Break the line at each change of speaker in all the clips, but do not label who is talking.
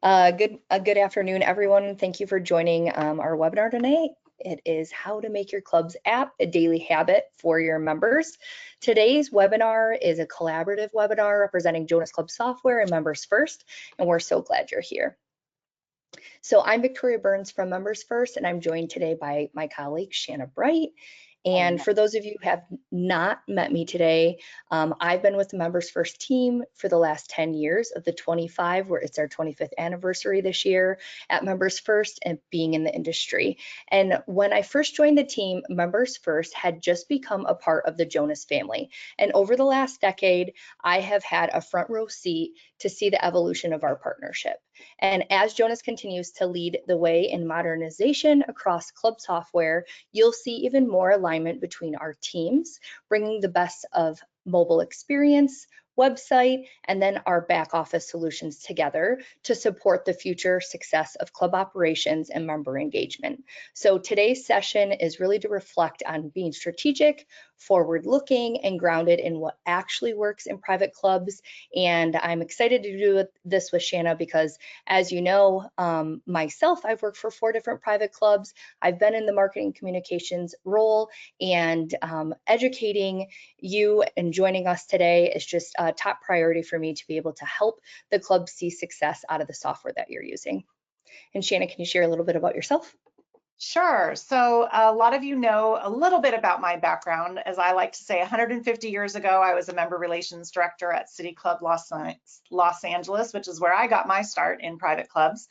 Good afternoon, everyone. Thank you for joining our webinar tonight. It is how to make your club's app a daily habit for your members. Today's webinar is a collaborative webinar representing Jonas Club Software and MembersFirst, and we're so glad you're here. So I'm Victoria Burns from MembersFirst, and I'm joined today by my colleague, Shanna Bright. And for those of you who have not met me today, I've been with the MembersFirst team for the last 10 years of the 25, where it's our 25th anniversary this year at MembersFirst and being in the industry. And when I first joined the team, MembersFirst had just become a part of the Jonas family. And over the last decade, I have had a front row seat to see the evolution of our partnership. And as Jonas continues to lead the way in modernization across club software, you'll see even more alignment between our teams, bringing the best of mobile experience, website, and then our back office solutions together to support the future success of club operations and member engagement. So today's session is really to reflect on being strategic, forward-looking, and grounded in what actually works in private clubs. And I'm excited to do this with Shanna because, as you know, myself, I've worked for 4 different private clubs. I've been in the marketing communications role, and educating you and joining us today is just a top priority for me to be able to help the club see success out of the software that you're using. And Shanna, can you share a little bit about yourself?
Sure. So a lot of you know a little bit about my background. As I like to say, 150 years ago, I was a member relations director at City Club Los Angeles, which is where I got my start in private clubs.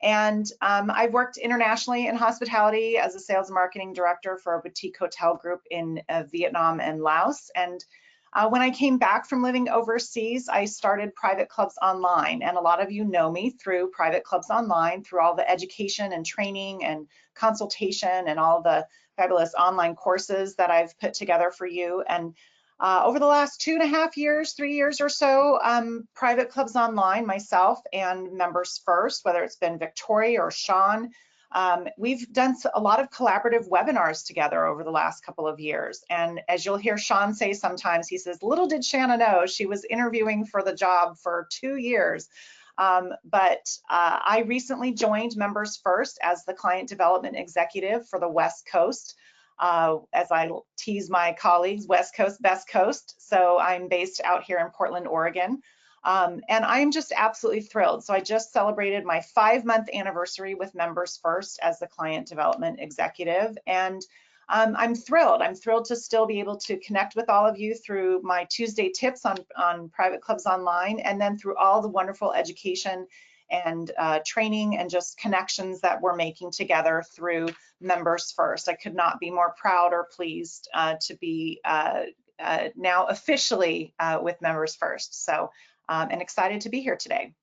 And I've worked internationally in hospitality as a sales and marketing director for a boutique hotel group in Vietnam and Laos. And when I came back from living overseas, I started Private Clubs Online, and a lot of you know me through Private Clubs Online, through all the education and training and consultation and all the fabulous online courses that I've put together for you. And over the last 2.5 years, 3 years or so, Private Clubs Online, myself and MembersFirst, whether it's been Victoria or Sean, we've done a lot of collaborative webinars together over the last couple of years. And as you'll hear Sean say sometimes, he says, little did Shanna know she was interviewing for the job for 2 years. But I recently joined MembersFirst as the client development executive for the West Coast. As I tease my colleagues, West Coast, best coast. So I'm based out here in Portland, Oregon. And I'm just absolutely thrilled. So I just celebrated my 5-month anniversary with MembersFirst as the client development executive. And I'm thrilled. I'm thrilled to still be able to connect with all of you through my Tuesday tips on Private Clubs Online, and then through all the wonderful education and training and just connections that we're making together through MembersFirst. I could not be more proud or pleased to be now officially with MembersFirst. So and excited to be here today.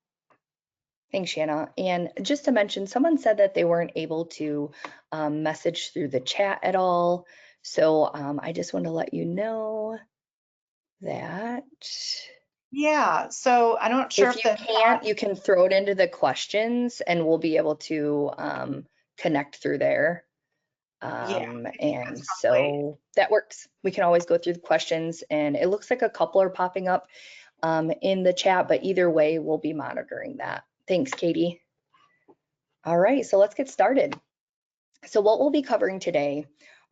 Thanks, Shanna. And just to mention, someone said that they weren't able to message through the chat at all. So I just want to let you know that.
Yeah, so I'm not sure
if you can't, you can throw it into the questions and we'll be able to connect through there. And so that works. We can always go through the questions, and it looks like a couple are popping up in the chat, but either way, we'll be monitoring that. Thanks, Katie. All right, so let's get started. So what we'll be covering today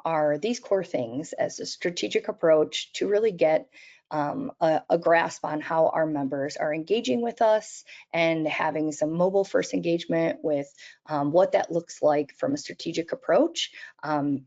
are these core things as a strategic approach to really get a grasp on how our members are engaging with us and having some mobile first engagement with what that looks like from a strategic approach,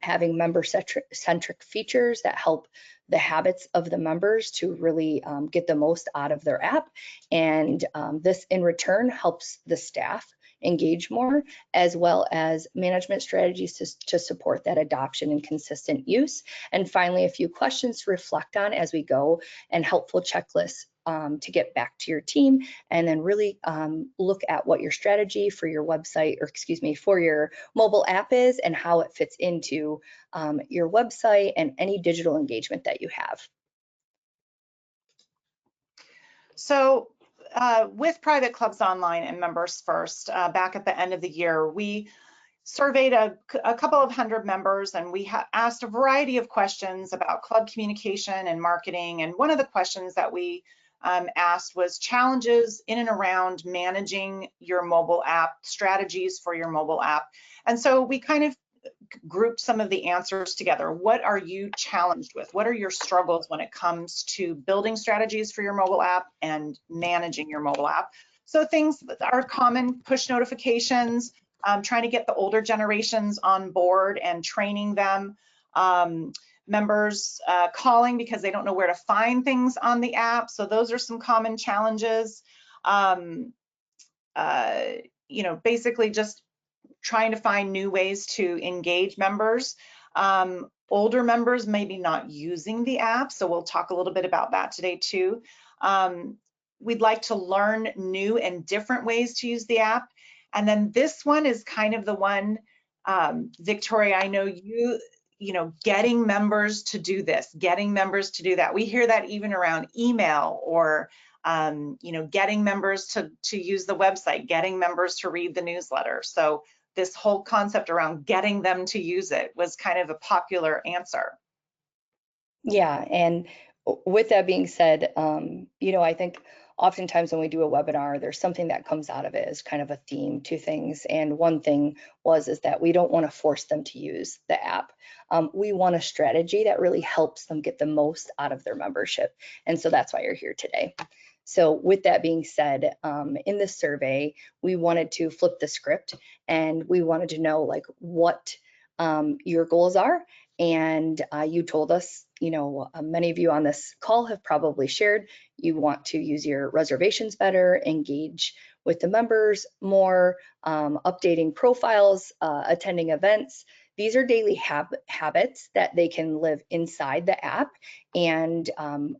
having member-centric features that help the habits of the members to really get the most out of their app. And this in return helps the staff engage more, as well as management strategies to support that adoption and consistent use. And finally, a few questions to reflect on as we go, and helpful checklists to get back to your team, and then really look at what your strategy for your website, or excuse me, for your mobile app is, and how it fits into your website and any digital engagement that you have.
So with Private Clubs Online and MembersFirst, back at the end of the year, we surveyed a couple of hundred members, and we asked a variety of questions about club communication and marketing. And one of the questions that we asked was challenges in and around managing your mobile app, strategies for your mobile app. And so we kind of grouped some of the answers together. What are you challenged with? What are your struggles when it comes to building strategies for your mobile app and managing your mobile app? So things that are common: push notifications, trying to get the older generations on board and training them, members calling because they don't know where to find things on the app. So those are some common challenges. Basically just trying to find new ways to engage members. Older members maybe not using the app, so we'll talk a little bit about that today too. We'd like to learn new and different ways to use the app. And then this one is kind of the one, Victoria, I know getting members to do this, getting members to do that. We hear that even around email or getting members to use the website, getting members to read the newsletter. So this whole concept around getting them to use it was kind of a popular answer.
Yeah, and with that being said, I think oftentimes when we do a webinar, there's something that comes out of it as kind of a theme to things. And one thing is that we don't want to force them to use the app. We want a strategy that really helps them get the most out of their membership. And so that's why you're here today. So with that being said, in this survey, we wanted to flip the script and we wanted to know what your goals are. And you told us, many of you on this call have probably shared you want to use your reservations better, engage with the members more, updating profiles, attending events. These are daily habits that they can live inside the app. And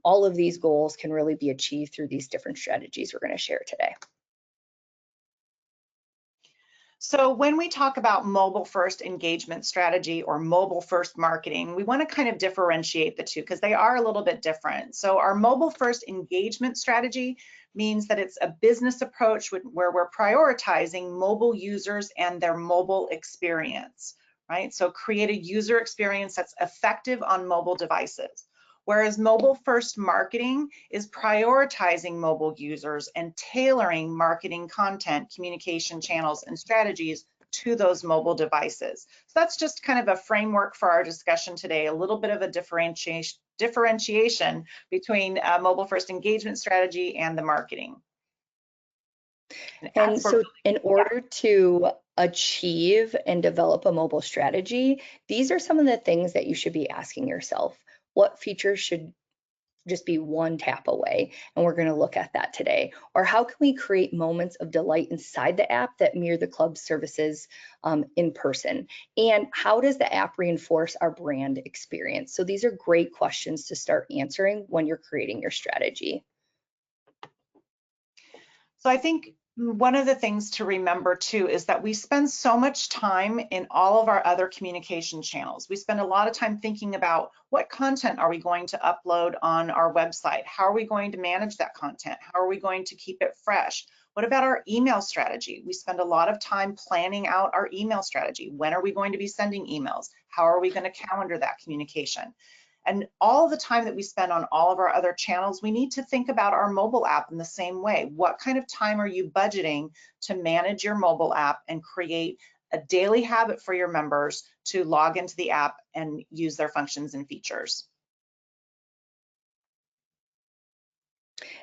all of these goals can really be achieved through these different strategies we're going to share today.
So when we talk about mobile first engagement strategy or mobile first marketing, we want to kind of differentiate the two because they are a little bit different. So our mobile first engagement strategy means that it's a business approach where we're prioritizing mobile users and their mobile experience, right? So create a user experience that's effective on mobile devices. Whereas mobile first marketing is prioritizing mobile users and tailoring marketing content, communication channels, and strategies to those mobile devices. So that's just kind of a framework for our discussion today, a little bit of a differentiation between mobile first engagement strategy and the marketing.
And so in order to achieve and develop a mobile strategy, these are some of the things that you should be asking yourself. What features should just be one tap away? And we're going to look at that today. Or how can we create moments of delight inside the app that mirror the club services in person? And how does the app reinforce our brand experience? So these are great questions to start answering when you're creating your strategy.
So I think one of the things to remember too is that we spend so much time in all of our other communication channels. We spend a lot of time thinking about what content are we going to upload on our website? How are we going to manage that content? How are we going to keep it fresh? What about our email strategy? We spend a lot of time planning out our email strategy. When are we going to be sending emails? How are we going to calendar that communication? And all the time that we spend on all of our other channels, we need to think about our mobile app in the same way. What kind of time are you budgeting to manage your mobile app and create a daily habit for your members to log into the app and use their functions and features?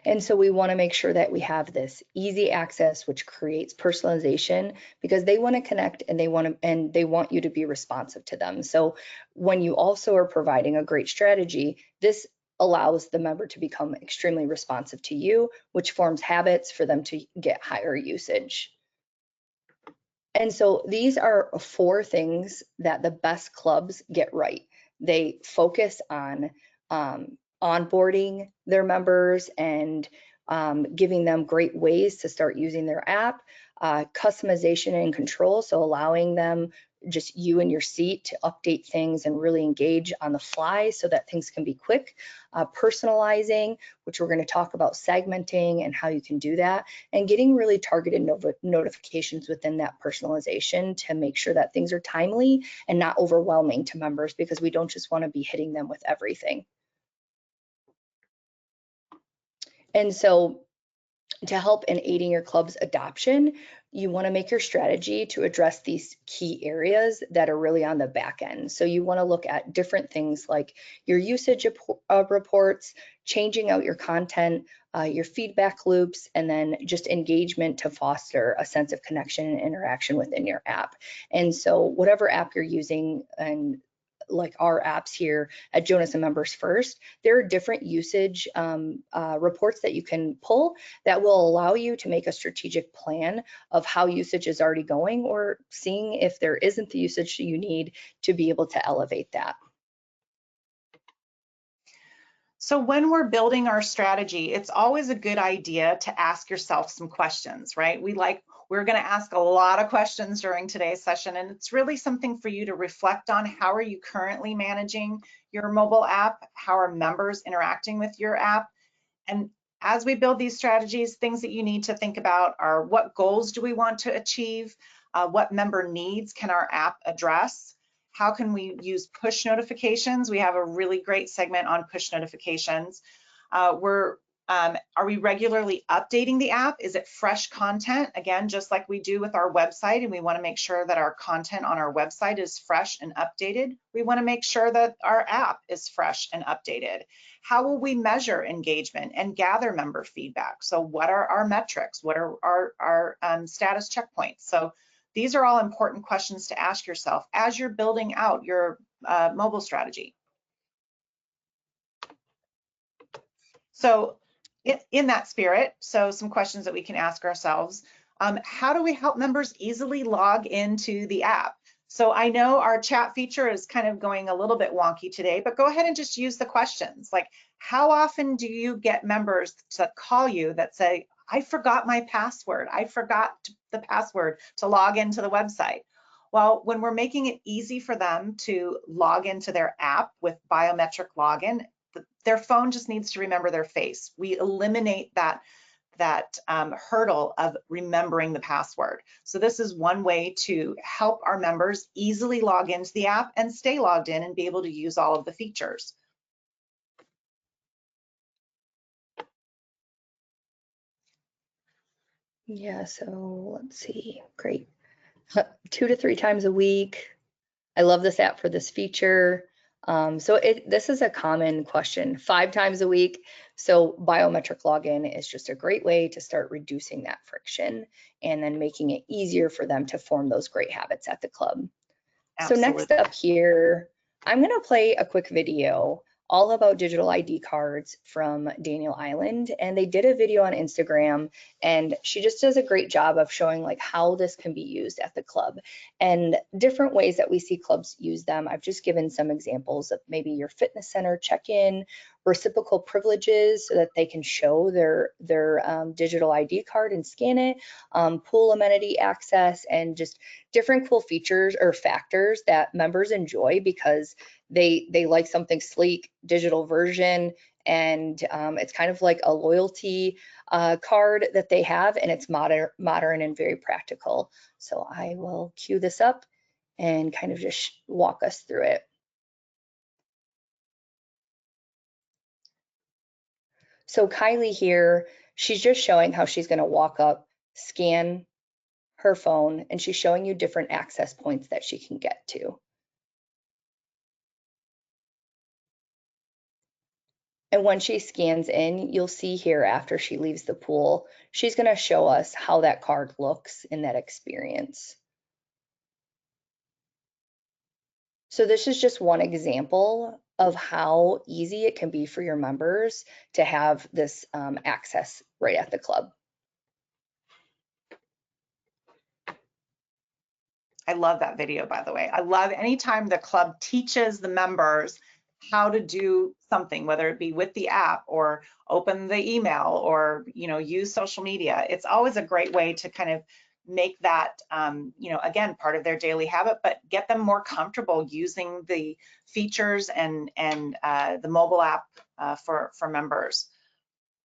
And so we want to make sure that we have this easy access, which creates personalization, because they want to connect and they want you to be responsive to them. So when you also are providing a great strategy, this allows the member to become extremely responsive to you, which forms habits for them to get higher usage. And so these are 4 things that the best clubs get right. They focus on onboarding their members and giving them great ways to start using their app, customization and control, so allowing them, just you in your seat, to update things and really engage on the fly so that things can be quick, personalizing, which we're going to talk about segmenting and how you can do that, and getting really targeted notifications within that personalization to make sure that things are timely and not overwhelming to members, because we don't just want to be hitting them with everything. And so to help in aiding your club's adoption, you want to make your strategy to address these key areas that are really on the back end. So you want to look at different things like your usage reports, changing out your content, your feedback loops, and then just engagement to foster a sense of connection and interaction within your app. And so whatever app you're using, and like our apps here at Jonas and MembersFirst, there are different usage reports that you can pull that will allow you to make a strategic plan of how usage is already going, or seeing if there isn't the usage you need to be able to elevate that.
So when we're building our strategy, it's always a good idea to ask yourself some questions, right? We're going to ask a lot of questions during today's session, and it's really something for you to reflect on. How are you currently managing your mobile app? How are members interacting with your app? And as we build these strategies, things that you need to think about are: what goals do we want to achieve? What member needs can our app address? How can we use push notifications? We have a really great segment on push notifications. Are we regularly updating the app? Is it fresh content? Again, just like we do with our website, and we want to make sure that our content on our website is fresh and updated. We want to make sure that our app is fresh and updated. How will we measure engagement and gather member feedback? So what are our metrics? What are our status checkpoints? So these are all important questions to ask yourself as you're building out your mobile strategy. So in that spirit, so some questions that we can ask ourselves: how do we help members easily log into the app? So I know our chat feature is kind of going a little bit wonky today, but go ahead and just use the questions. Like, how often do you get members to call you that say, I forgot my password. I forgot the password to log into the website. Well, when we're making it easy for them to log into their app with biometric login, their phone just needs to remember their face. We eliminate that hurdle of remembering the password. So this is one way to help our members easily log into the app and stay logged in and be able to use all of the features.
Yeah, so let's see, great. 2 to 3 times a week. I love this app for this feature. This is a common question, 5 times a week. So biometric login is just a great way to start reducing that friction and then making it easier for them to form those great habits at the club.
Absolutely.
So next up here, I'm gonna play a quick video all about digital ID cards from Daniel Island. And they did a video on Instagram, and she just does a great job of showing like how this can be used at the club and different ways that we see clubs use them. I've just given some examples of maybe your fitness center check-in, reciprocal privileges so that they can show their digital ID card and scan it, pool amenity access, and just different cool features or factors that members enjoy because they like something sleek, digital version, and it's kind of like a loyalty card that they have, and it's modern and very practical. So I will cue this up and kind of just walk us through it. So Kylie here, she's just showing how she's going to walk up, scan her phone, and she's showing you different access points that she can get to. And when she scans in, you'll see here after she leaves the pool, she's going to show us how that card looks in that experience. So this is just one example of how easy it can be for your members to have this access right at the club.
I love that video, by the way. I love anytime the club teaches the members how to do something, whether it be with the app or open the email or use social media. It's always a great way to kind of make that again, part of their daily habit, but get them more comfortable using the features and the mobile app for members.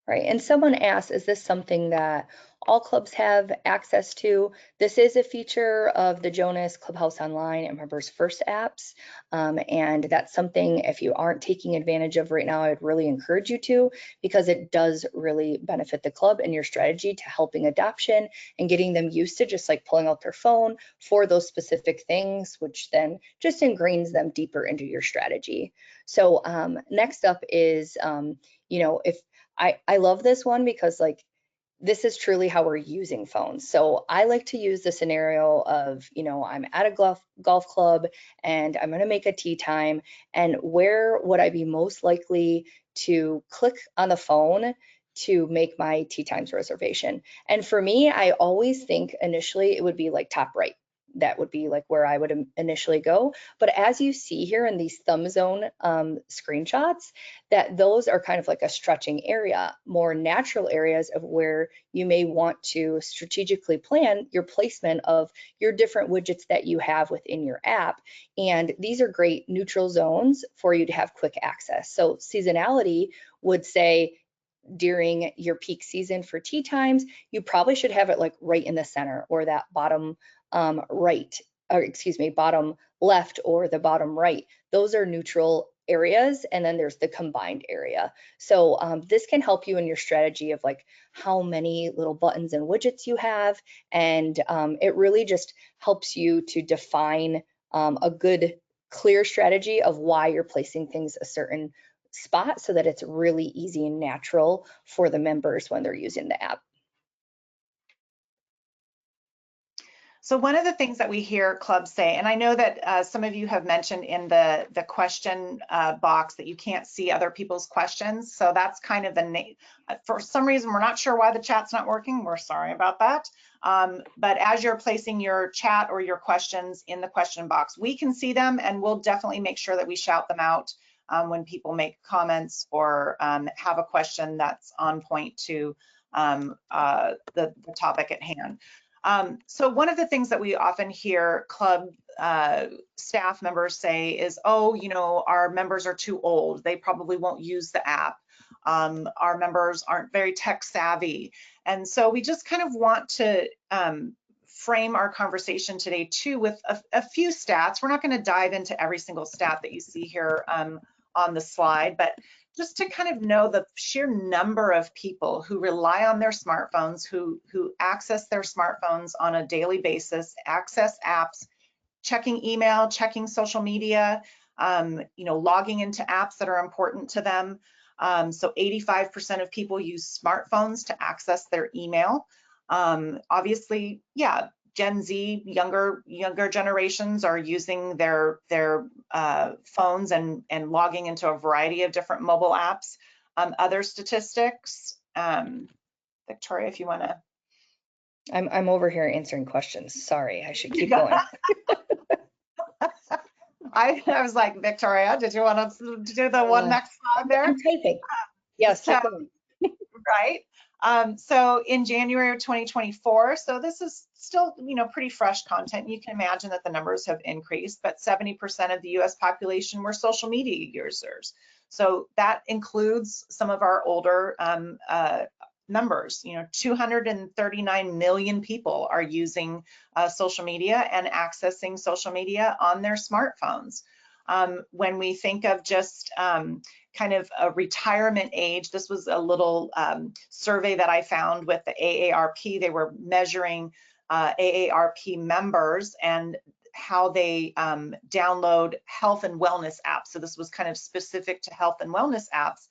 right? And someone asked, is this something that all clubs have access to? This is a feature of the Jonas, Clubhouse Online, and MembersFirst apps. And that's something, if you aren't taking advantage of right now, I'd really encourage you to, because it does really benefit the club and your strategy to helping adoption and getting them used to just like pulling out their phone for those specific things, which then just ingrains them deeper into your strategy. So next up is, if I love this one because like this is truly how we're using phones. So I like to use the scenario of, I'm at a golf club and I'm going to make a tee time. And where would I be most likely to click on the phone to make my tee times reservation? And for me, I always think initially it would be like top right. That would be like where I would initially go. But as you see here in these thumb zone screenshots, that those are kind of like a stretching area, more natural areas of where you may want to strategically plan your placement of your different widgets that you have within your app. And these are great neutral zones for you to have quick access. So seasonality would say during your peak season for tee times, you probably should have it like right in the center or that bottom right, or excuse me, bottom left or the bottom right. Those are neutral areas, and then there's the combined area. So this can help you in your strategy of like how many little buttons and widgets you have, and it really just helps you to define a good, clear strategy of why you're placing things a certain spot so that it's really easy and natural for the members when they're using the app.
So one of the things that we hear clubs say, and I know that some of you have mentioned in the question box that you can't see other people's questions. So that's kind of for some reason, we're not sure why the chat's not working. We're sorry about that. But as you're placing your chat or your questions in the question box, we can see them, and we'll definitely make sure that we shout them out when people make comments or have a question that's on point to the topic at hand. So one of the things that we often hear club staff members say is, oh, our members are too old. They probably won't use the app. Our members aren't very tech savvy. And so we just kind of want to frame our conversation today too with a few stats. We're not going to dive into every single stat that you see here on the slide, but just to kind of know the sheer number of people who rely on their smartphones, who access their smartphones on a daily basis, access apps, checking email, checking social media, logging into apps that are important to them. So 85% of people use smartphones to access their email. Obviously, yeah, Gen Z, younger generations are using their phones and logging into a variety of different mobile apps. Other statistics, Victoria, if you want to.
I'm over here answering questions. Sorry, I should keep going.
I was like, Victoria, did you want to do the one next slide there?
I'm typing. Yes, keep going.
Right. So in January of 2024, so this is still, pretty fresh content. You can imagine that the numbers have increased, but 70% of the US population were social media users. So that includes some of our older members. 239 million people are using social media and accessing social media on their smartphones. When we think of just kind of a retirement age, this was a little survey that I found with the AARP. They were measuring AARP members and how they download health and wellness apps. So this was kind of specific to health and wellness apps.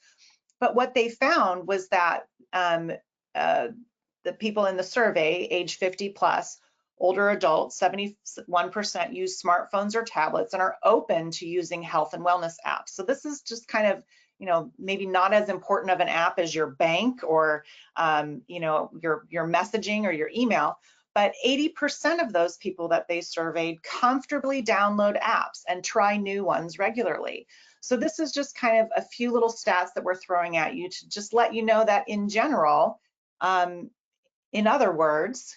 But what they found was that the people in the survey, age 50 plus, older adults, 71% use smartphones or tablets and are open to using health and wellness apps. So this is just kind of, maybe not as important of an app as your bank or, your messaging or your email, but 80% of those people that they surveyed comfortably download apps and try new ones regularly. So this is just kind of a few little stats that we're throwing at you to just let you know that in general, in other words,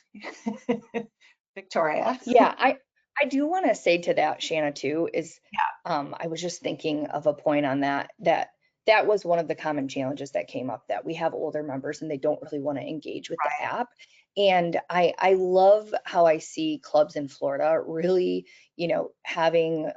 Victoria.
Yeah, I do want to say to that, Shanna, too, is I was just thinking of a point on that that was one of the common challenges that came up, that we have older members and they don't really want to engage with the
Right.
app. And I love how I see clubs in Florida really, having,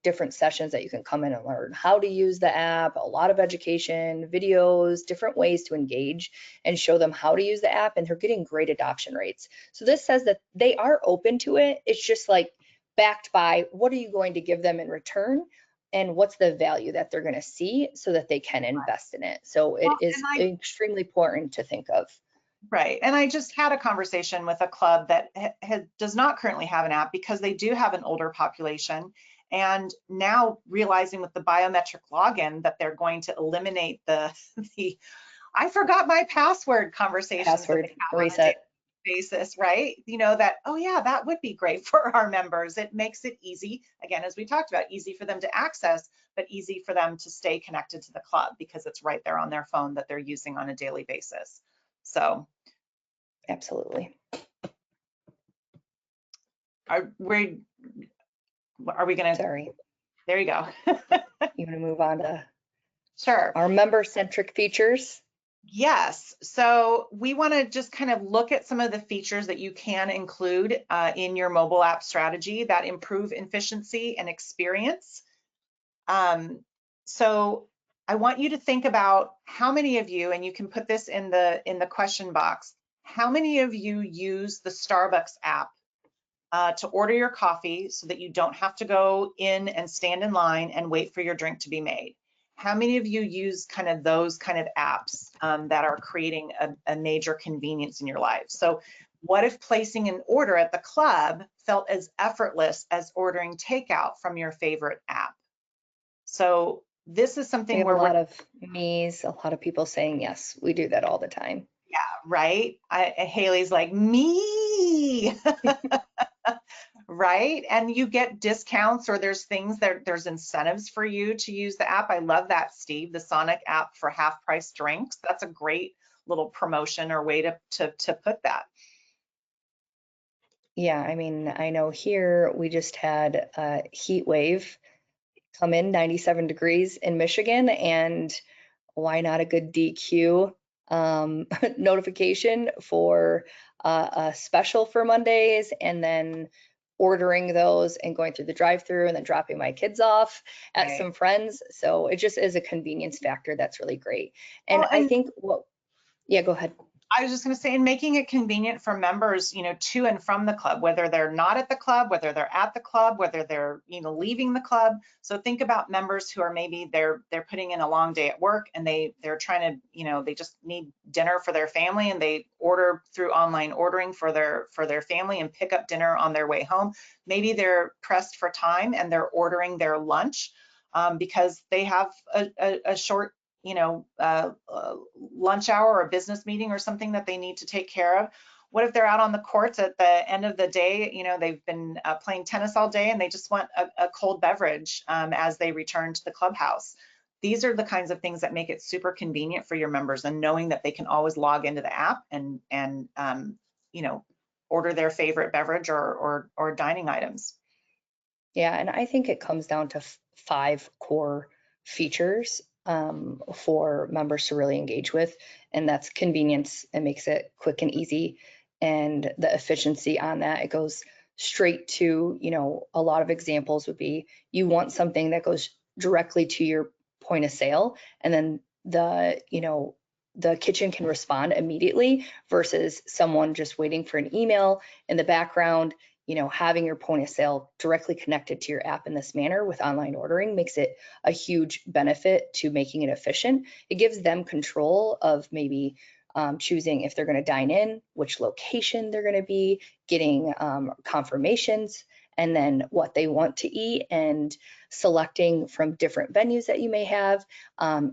different sessions that you can come in and learn how to use the app, a lot of education, videos, different ways to engage and show them how to use the app. And they're getting great adoption rates. So this says that they are open to it. It's just like backed by what are you going to give them in return? And what's the value that they're going to see so that they can invest in it. So it
Well,
is extremely important to think of.
right. And I just had a conversation with a club that does not currently have an app because they do have an older population. And now realizing with the biometric login that they're going to eliminate the I forgot my password conversations
Password
that they have
reset.
on a daily basis, right? That, oh yeah, that would be great for our members. It makes it easy, again, as we talked about, easy for them to access, but easy for them to stay connected to the club because it's right there on their phone that they're using on a daily basis. So.
Absolutely.
Are we gonna,
Sorry.
there you go.
You want to move on to
Sure.
our member-centric features?
Yes. So we want to just kind of look at some of the features that you can include in your mobile app strategy that improve efficiency and experience. So I want you to think about how many of you, and you can put this in the question box, how many of you use the Starbucks app to order your coffee so that you don't have to go in and stand in line and wait for your drink to be made? How many of you use kind of those kind of apps that are creating a major convenience in your life? So what if placing an order at the club felt as effortless as ordering takeout from your favorite app? So this is
We
something
have a
where
lot of me's, a lot of people saying yes. We do that all the time.
yeah, right? Haley's like, me. Right? And you get discounts or there's things that there's incentives for you to use the app. I love that, Steve, the Sonic app for half price drinks. That's a great little promotion or way to put that.
Yeah, I mean, I know here we just had a heat wave come in, 97 degrees in Michigan, and why not a good DQ notification for a special for Mondays, and then ordering those and going through the drive-through and then dropping my kids off at
Right.
some friends. So it just is a convenience factor that's really great. And
Well,
I
and
think yeah, go ahead.
I was just going to say, and making it convenient for members, to and from the club, whether they're not at the club, whether they're at the club, whether they're, leaving the club. So think about members who are maybe they're putting in a long day at work and they're trying to, they just need dinner for their family and they order through online ordering for their family and pick up dinner on their way home. Maybe they're pressed for time and they're ordering their lunch because they have a short lunch hour or a business meeting or something that they need to take care of. What if they're out on the courts at the end of the day, they've been playing tennis all day and they just want a cold beverage as they return to the clubhouse. These are the kinds of things that make it super convenient for your members, and knowing that they can always log into the app and order their favorite beverage or dining items.
Yeah, and I think it comes down to 5 core features for members to really engage with, and that's convenience. It makes it quick and easy, and the efficiency on that. It goes straight to, a lot of examples would be you want something that goes directly to your point of sale, and then the kitchen can respond immediately versus someone just waiting for an email in the background. Having your point of sale directly connected to your app in this manner with online ordering makes it a huge benefit to making it efficient. It gives them control of maybe choosing if they're going to dine in, which location they're going to be, getting confirmations, and then what they want to eat, and selecting from different venues that you may have.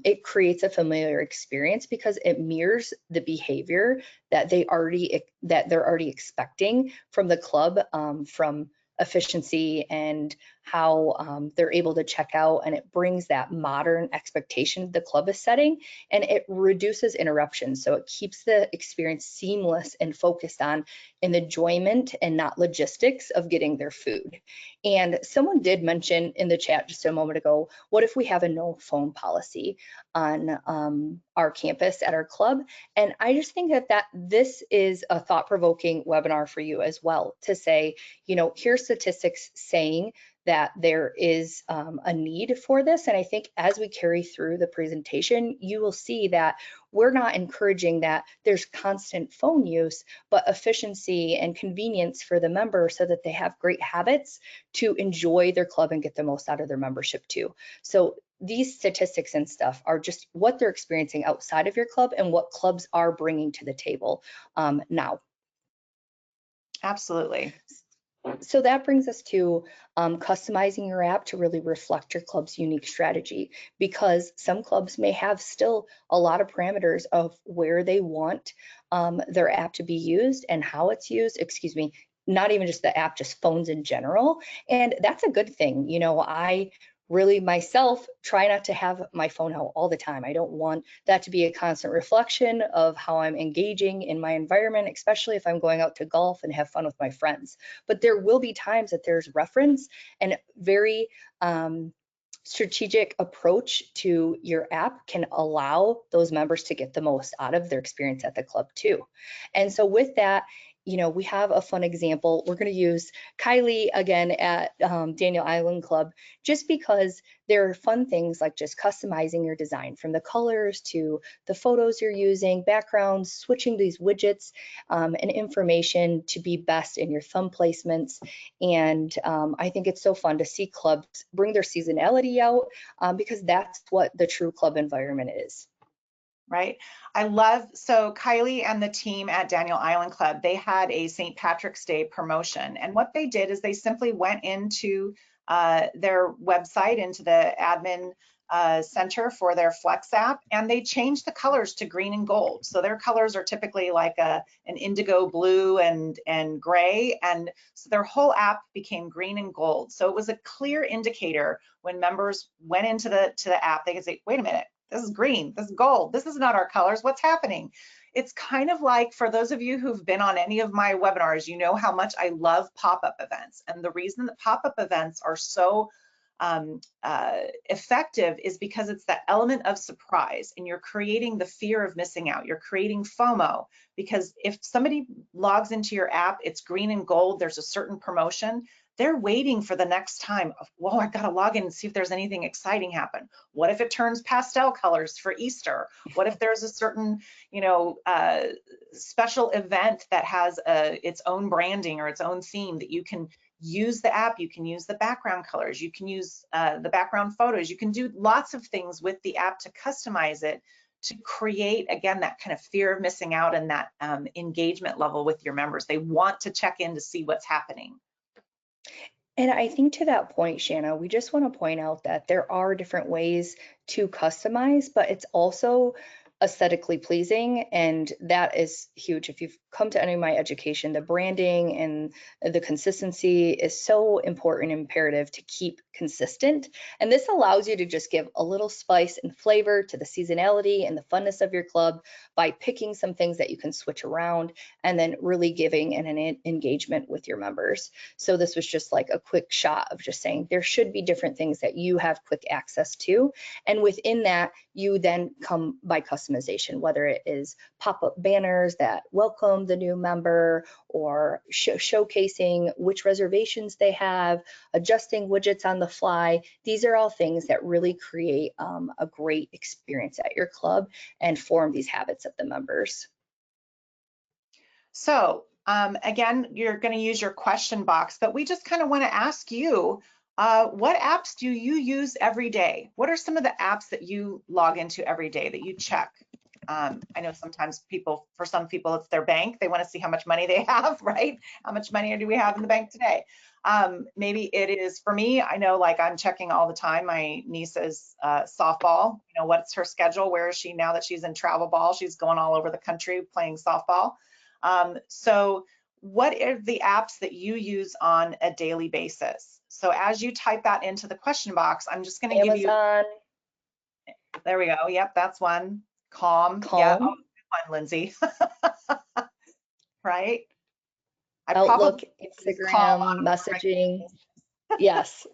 It creates a familiar experience because it mirrors the behavior that they're already expecting from the club, from efficiency and how they're able to check out, and it brings that modern expectation the club is setting, and it reduces interruptions. So it keeps the experience seamless and focused on an enjoyment and not logistics of getting their food. And someone did mention in the chat just a moment ago, what if we have a no phone policy on our campus at our club? And I just think that this is a thought-provoking webinar for you as well, to say, you know, here's statistics saying that there is a need for this. And I think as we carry through the presentation, you will see that we're not encouraging that there's constant phone use, but efficiency and convenience for the member so that they have great habits to enjoy their club and get the most out of their membership too. So these statistics and stuff are just what they're experiencing outside of your club and what clubs are bringing to the table now.
Absolutely.
So that brings us to customizing your app to really reflect your club's unique strategy, because some clubs may have still a lot of parameters of where they want their app to be used and how it's used, excuse me, not even just the app, just phones in general. And that's a good thing. You know, I really myself try not to have my phone out all the time. I don't want that to be a constant reflection of how I'm engaging in my environment, especially if I'm going out to golf and have fun with my friends. But there will be times that there's reference and very strategic approach to your app can allow those members to get the most out of their experience at the club too. And so with that, you know, we have a fun example. We're going to use Kylie again at Daniel Island Club, just because there are fun things like just customizing your design, from the colors to the photos you're using, backgrounds, switching these widgets and information to be best in your thumb placements. And I think it's so fun to see clubs bring their seasonality out because that's what the true club environment is.
Right. I love, so Kylie and the team at Daniel Island Club, they had a St. Patrick's Day promotion. And what they did is they simply went into their website, into the admin center for their Flex app, and they changed the colors to green and gold. So their colors are typically like an indigo blue and gray. And so their whole app became green and gold. So it was a clear indicator when members went into the app, they could say, wait a minute, this is green, this is gold, this is not our colors, what's happening? It's kind of like, for those of you who've been on any of my webinars, you know how much I love pop-up events. And the reason that pop-up events are so effective is because it's that element of surprise, and you're creating the fear of missing out. You're creating FOMO, because if somebody logs into your app, it's green and gold, there's a certain promotion, they're waiting for the next time of, whoa, I gotta log in and see if there's anything exciting happen. What if it turns pastel colors for Easter? What if there's a certain, you know, special event that has its own branding or its own theme that you can use the app, you can use the background colors, you can use the background photos, you can do lots of things with the app to customize it to create, again, that kind of fear of missing out and that engagement level with your members. They want to check in to see what's happening.
And I think to that point, Shanna, we just want to point out that there are different ways to customize, but it's also aesthetically pleasing, and that is huge. If you've come to any of my education, the branding and the consistency is so important and imperative to keep consistent. And this allows you to just give a little spice and flavor to the seasonality and the funness of your club by picking some things that you can switch around and then really giving an engagement with your members. So this was just like a quick shot of just saying there should be different things that you have quick access to. And within that, you then come by customization, whether it is pop-up banners that welcome the new member, or showcasing which reservations they have, adjusting widgets on the fly. These are all things that really create a great experience at your club and form these habits of the members.
So again, you're going to use your question box, but we just kind of want to ask you, what apps do you use every day? What are some of the apps that you log into every day that you check? I know sometimes for some people, it's their bank. They want to see how much money they have, right? How much money do we have in the bank today? Maybe it is, for me, I know, like, I'm checking all the time my niece's softball. You know, what's her schedule? Where is she now that she's in travel ball? She's going all over the country playing softball. So what are the apps that you use on a daily basis? So as you type that into the question box, I'm just going to give you,
Amazon,
there we go. Yep, that's one. Calm. Yeah. Oh,
Calm,
good one, Lindsay. Right? I
Outlook,
probably use Calm
Instagram,
on more of my
messaging. Yes.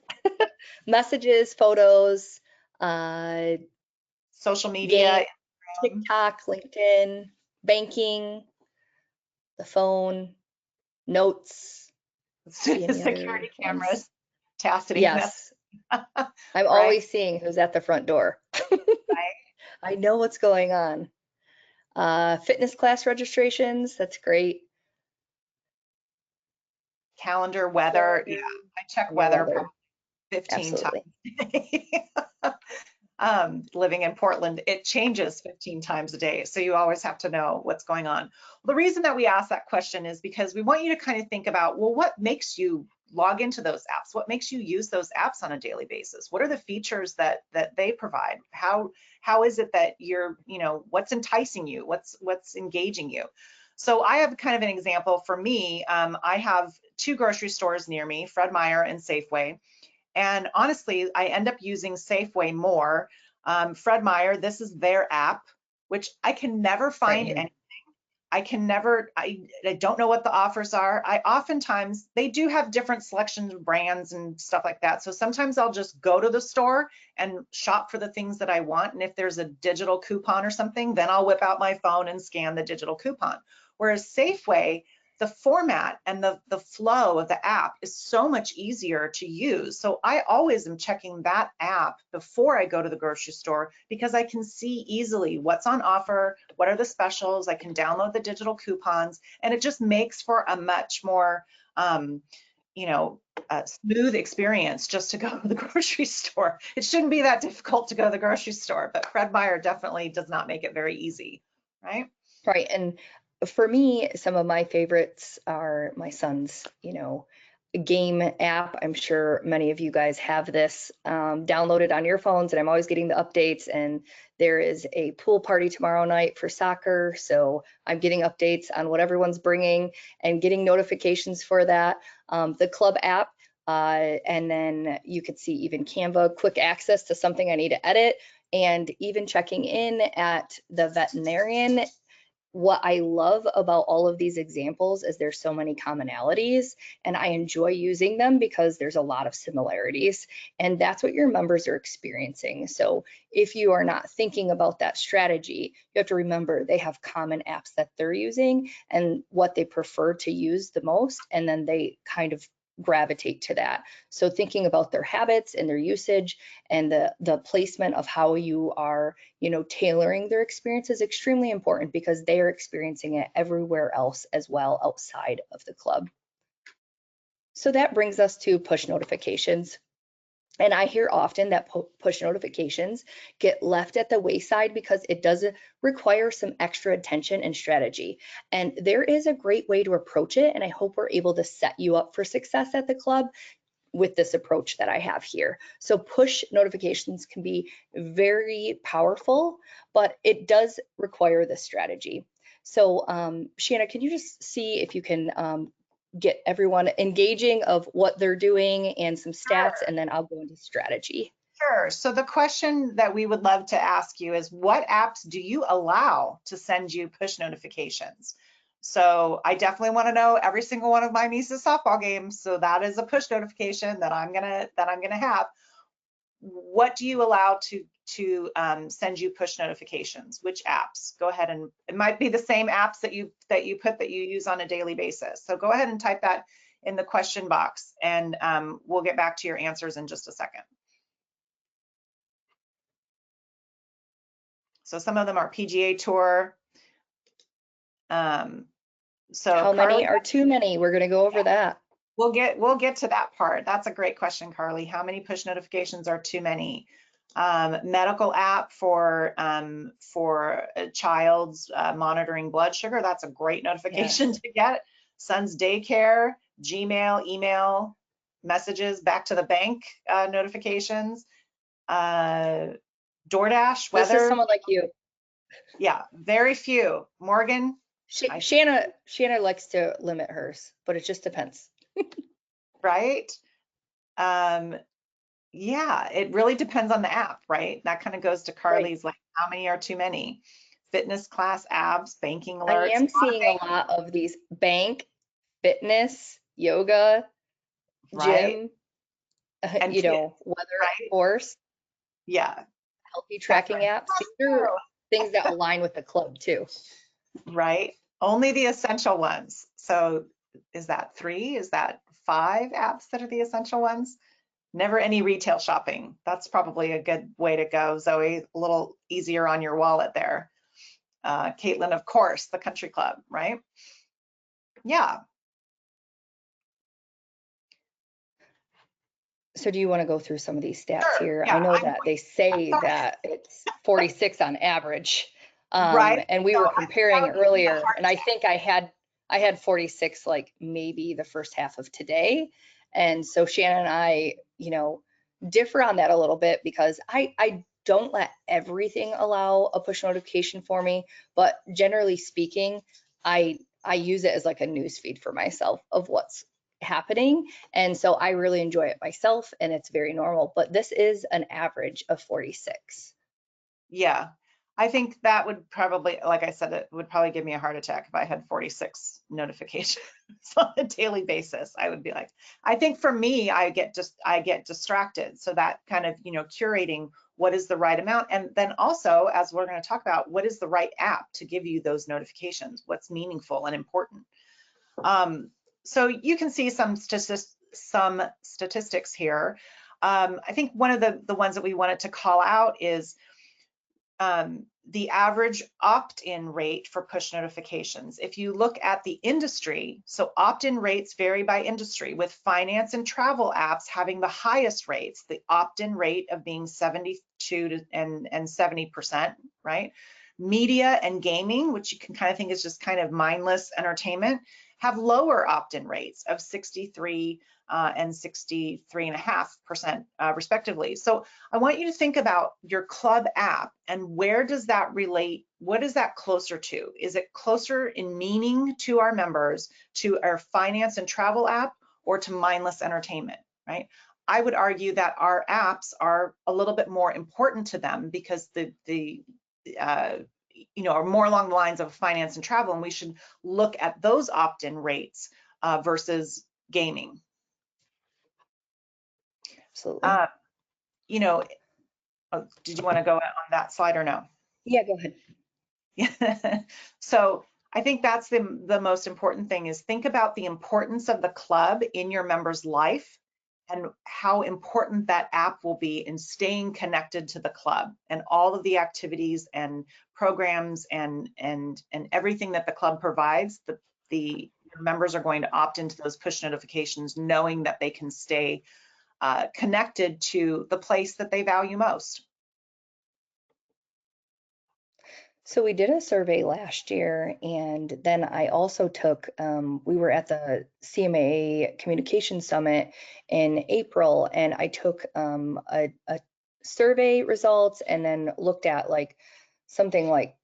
Messages, photos, uh,
social
game,
media.
TikTok, LinkedIn, banking, the phone, notes. See any other
Security
ones?
cameras. Tacity. That's
Yes. I'm
right.
always seeing who's at the front door. I know what's going on. Fitness class registrations, that's great.
Calendar, weather. Yeah,
Calendar
I check
and your
weather
weather,
probably 15 times
absolutely.
a day. Living in Portland, it changes 15 times a day. So you always have to know what's going on. The reason that we ask that question is because we want you to kind of think about, well, what makes you log into those apps? What makes you use those apps on a daily basis? What are the features that they provide? How is it that you're, what's enticing you? What's engaging you? So I have kind of an example for me. I have two grocery stores near me, Fred Meyer and Safeway. And honestly, I end up using Safeway more. Fred Meyer, this is their app, which I can never
Right
find
here.
any. I don't know what the offers are. I oftentimes, they do have different selections of brands and stuff like that. So sometimes I'll just go to the store and shop for the things that I want. And if there's a digital coupon or something, then I'll whip out my phone and scan the digital coupon. Whereas Safeway, the format and the flow of the app is so much easier to use. So I always am checking that app before I go to the grocery store because I can see easily what's on offer, what are the specials, I can download the digital coupons, and it just makes for a much more smooth experience just to go to the grocery store. It shouldn't be that difficult to go to the grocery store, but Fred Meyer definitely does not make it very easy, right?
Right. And for me, some of my favorites are my son's, game app. I'm sure many of you guys have this downloaded on your phones, and I'm always getting the updates. And there is a pool party tomorrow night for soccer. So I'm getting updates on what everyone's bringing and getting notifications for that. The club app. And then you could see even Canva, quick access to something I need to edit, and even checking in at the veterinarian. What I love about all of these examples is there's so many commonalities, and I enjoy using them because there's a lot of similarities, and that's what your members are experiencing. So if you are not thinking about that strategy, you have to remember they have common apps that they're using and what they prefer to use the most, and then they kind of gravitate to that. So thinking about their habits and their usage and the placement of how you are, tailoring their experience is extremely important because they are experiencing it everywhere else as well outside of the club. So that brings us to push notifications. And I hear often that push notifications get left at the wayside because it does require some extra attention and strategy. And there is a great way to approach it. And I hope we're able to set you up for success at the club with this approach that I have here. So push notifications can be very powerful, but it does require this strategy. So Shanna, can you just see if you can get everyone engaging of what they're doing and some stats,
Sure.
and then I'll go into strategy.
Sure. So the question that we would love to ask you is, what apps do you allow to send you push notifications? So I definitely want to know every single one of my niece's softball games. So that is a push notification that I'm gonna have. What do you allow to send you push notifications? Which apps? Go ahead, and it might be the same apps that you use on a daily basis. So go ahead and type that in the question box, and we'll get back to your answers in just a second. So some of them are PGA Tour. So
How
Carly,
many are too many? We're going to go over that.
we'll get to that part. That's a great question, Carly. How many push notifications are too many? Medical app for a child's monitoring blood sugar. That's a great notification
Yes.
to get. Son's daycare, Gmail, email, messages, back to the bank notifications, DoorDash,
This is
weather.
someone like you.
Yeah, very few. Morgan,
Shanna likes to limit hers, but it just depends.
Right? Yeah, it really depends on the app, right? That kind of goes to
Right.
Carly's, like, how many are too many? Fitness class apps, banking
I
alerts.
am seeing a lot of these bank, fitness, yoga,
Right?
gym,
And kids,
weather, of
right?
course,
Yeah,
healthy
that's
tracking apps. These are
right.
things that align with the club too.
Right? Only the essential ones. So is that 3? Is that 5 apps that are the essential ones? Never any retail shopping. That's probably a good way to go, Zoe. A little easier on your wallet there. Caitlin, of course, the country club, right? Yeah.
So do you want to go through some of these stats
Sure.
here?
Yeah.
I know that they say
Sorry.
that it's 46 on average.
Right.
And we
So
were
that
comparing
would give me a
earlier,
heart
and I
attack.
think I had 46 like maybe the first half of today. And so Shannon and I, differ on that a little bit because I don't let everything allow a push notification for me, but generally speaking, I use it as like a news feed for myself of what's happening. And so I really enjoy it myself and it's very normal, but this is an average of 46.
Yeah. I think that would probably, like I said, it would probably give me a heart attack if I had 46 notifications on a daily basis. I would be like, I think for me, I get distracted. So that kind of, curating what is the right amount. And then also, as we're going to talk about, what is the right app to give you those notifications? What's meaningful and important? So you can see some statistics here. I think one of the ones that we wanted to call out is the average opt-in rate for push notifications. If you look at the industry, so opt-in rates vary by industry, with finance and travel apps having the highest rates, the opt-in rate of being 72 and 70%, right? Media and gaming, which you can kind of think is just kind of mindless entertainment, have lower opt-in rates of 63 and 63.5% respectively. So I want you to think about your club app and where does that relate? What is that closer to? Is it closer in meaning to our members, to our finance and travel app, or to mindless entertainment, right? I would argue that our apps are a little bit more important to them because are more along the lines of finance and travel, and we should look at those opt-in rates versus gaming.
Absolutely.
Did you want to go on that slide or no?
Yeah, go ahead.
Yeah. So I think that's the most important thing is think about the importance of the club in your members' life and how important that app will be in staying connected to the club and all of the activities and programs and everything that the club provides. The members are going to opt into those push notifications knowing that they can stay connected to the place that they value most.
So we did a survey last year, and then I also took, we were at the CMA Communication Summit in April, and I took a survey results and then looked at like something like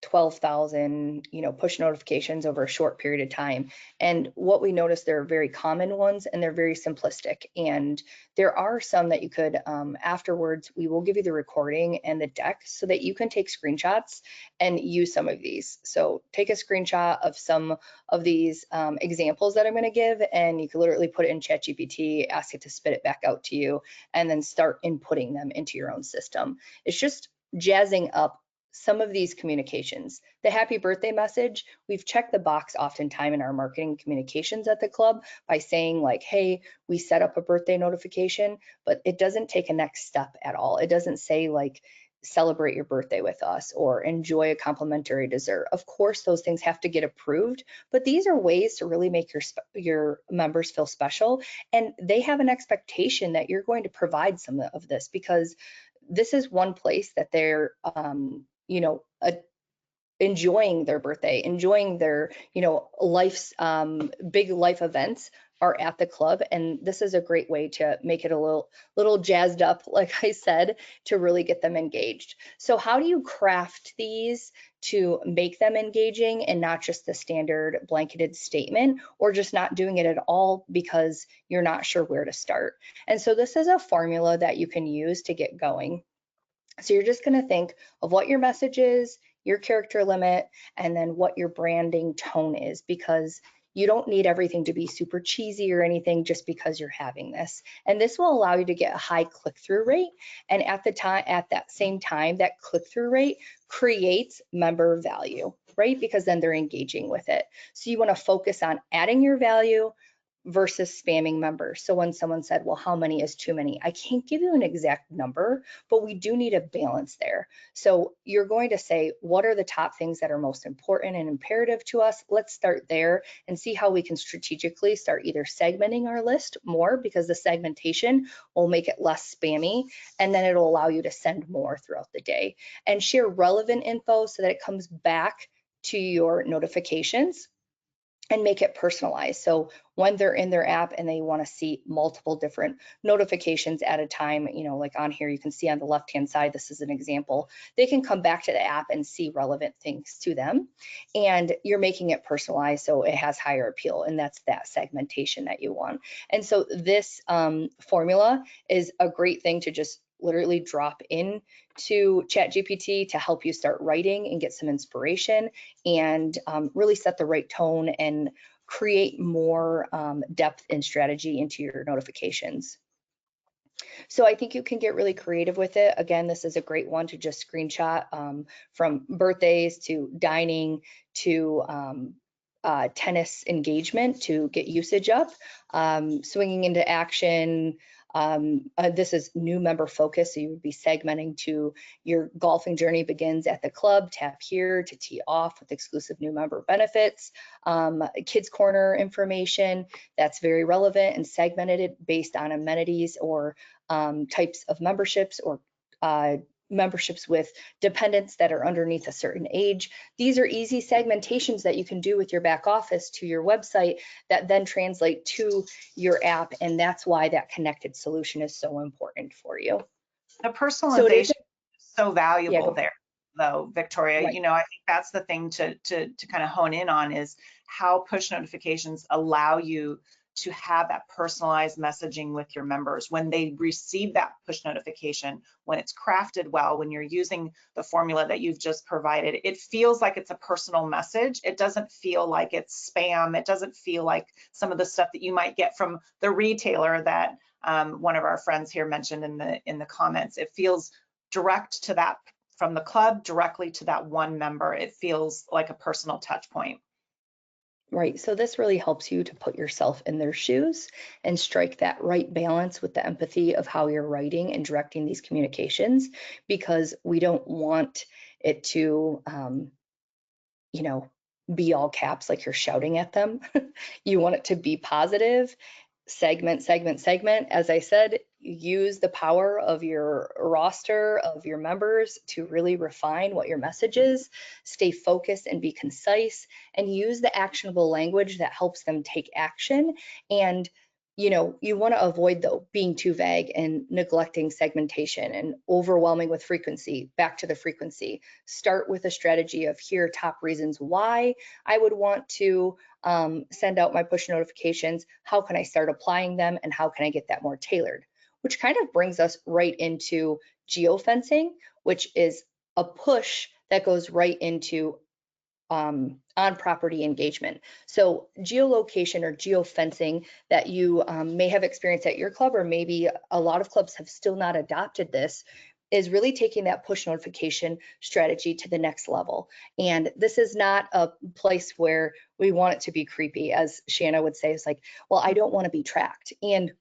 12,000, push notifications over a short period of time. And what we noticed, there are very common ones and they're very simplistic. And there are some that you could, afterwards, we will give you the recording and the deck so that you can take screenshots and use some of these. So take a screenshot of some of these examples that I'm going to give, and you can literally put it in ChatGPT, ask it to spit it back out to you, and then start inputting them into your own system. It's just jazzing up some of these communications. The happy birthday message, we've checked the box oftentimes in our marketing communications at the club by saying like, hey, we set up a birthday notification, but it doesn't take a next step at all. It doesn't say like, celebrate your birthday with us or enjoy a complimentary dessert. Of course, those things have to get approved, but these are ways to really make your members feel special. And they have an expectation that you're going to provide some of this because this is one place that they're enjoying their birthday, enjoying their life's big life events are at the club, and this is a great way to make it a little jazzed up, like I said, to really get them engaged. So how do you craft these to make them engaging and not just the standard blanketed statement, or just not doing it at all because you're not sure where to start? And so this is a formula that you can use to get going. So you're just going to think of what your message is, your character limit, and then what your branding tone is, because you don't need everything to be super cheesy or anything just because you're having this. And this will allow you to get a high click-through rate. And at that same time, that click-through rate creates member value, right? Because then they're engaging with it. So you want to focus on adding your value versus spamming members. So when someone said, well, how many is too many? I can't give you an exact number, but we do need a balance there. So you're going to say, what are the top things that are most important and imperative to us? Let's start there and see how we can strategically start either segmenting our list more, because the segmentation will make it less spammy, and then it'll allow you to send more throughout the day, and share relevant info so that it comes back to your notifications, and make it personalized. So when they're in their app and they want to see multiple different notifications at a time, like on here, you can see on the left-hand side, this is an example, they can come back to the app and see relevant things to them. And you're making it personalized so it has higher appeal, and that's that segmentation that you want. And so this formula is a great thing to just literally drop in to ChatGPT to help you start writing and get some inspiration, and really set the right tone and create more depth and strategy into your notifications. So I think you can get really creative with it. Again, this is a great one to just screenshot, from birthdays to dining to tennis engagement to get usage up, swinging into action. This is new member focus, so you would be segmenting to your golfing journey begins at the club. Tap here to tee off with exclusive new member benefits. Kids Corner information that's very relevant and segmented it based on amenities or types of memberships, or memberships with dependents that are underneath a certain age. These are easy segmentations that you can do with your back office to your website that then translate to your app, and that's why that connected solution is so important for you.
The personalization is so valuable
there,
though, Victoria.
Right.
I think that's the thing to kind of hone in on, is how push notifications allow you to have that personalized messaging with your members when they receive that push notification. When it's crafted well, when you're using the formula that you've just provided, it feels like it's a personal message. It doesn't feel like it's spam. It doesn't feel like some of the stuff that you might get from the retailer that one of our friends here mentioned in the comments. It feels direct to that, from the club directly to that one member. It feels like a personal touch point.
Right, so this really helps you to put yourself in their shoes and strike that right balance with the empathy of how you're writing and directing these communications, because we don't want it to, be all caps like you're shouting at them. You want it to be positive. Segment, segment, segment. As I said, use the power of your roster of your members to really refine what your message is. Stay focused and be concise, and use the actionable language that helps them take action. And you want to avoid, though, being too vague and neglecting segmentation and overwhelming with frequency. Back to the frequency. Start with a strategy of, here are top reasons why I would want to send out my push notifications. How can I start applying them, and how can I get that more tailored? Which kind of brings us right into geofencing, which is a push that goes right into on-property engagement. So geolocation or geofencing that you may have experienced at your club, or maybe a lot of clubs have still not adopted this, is really taking that push notification strategy to the next level. And this is not a place where we want it to be creepy, as Shanna would say. It's like, well, I don't want to be tracked. And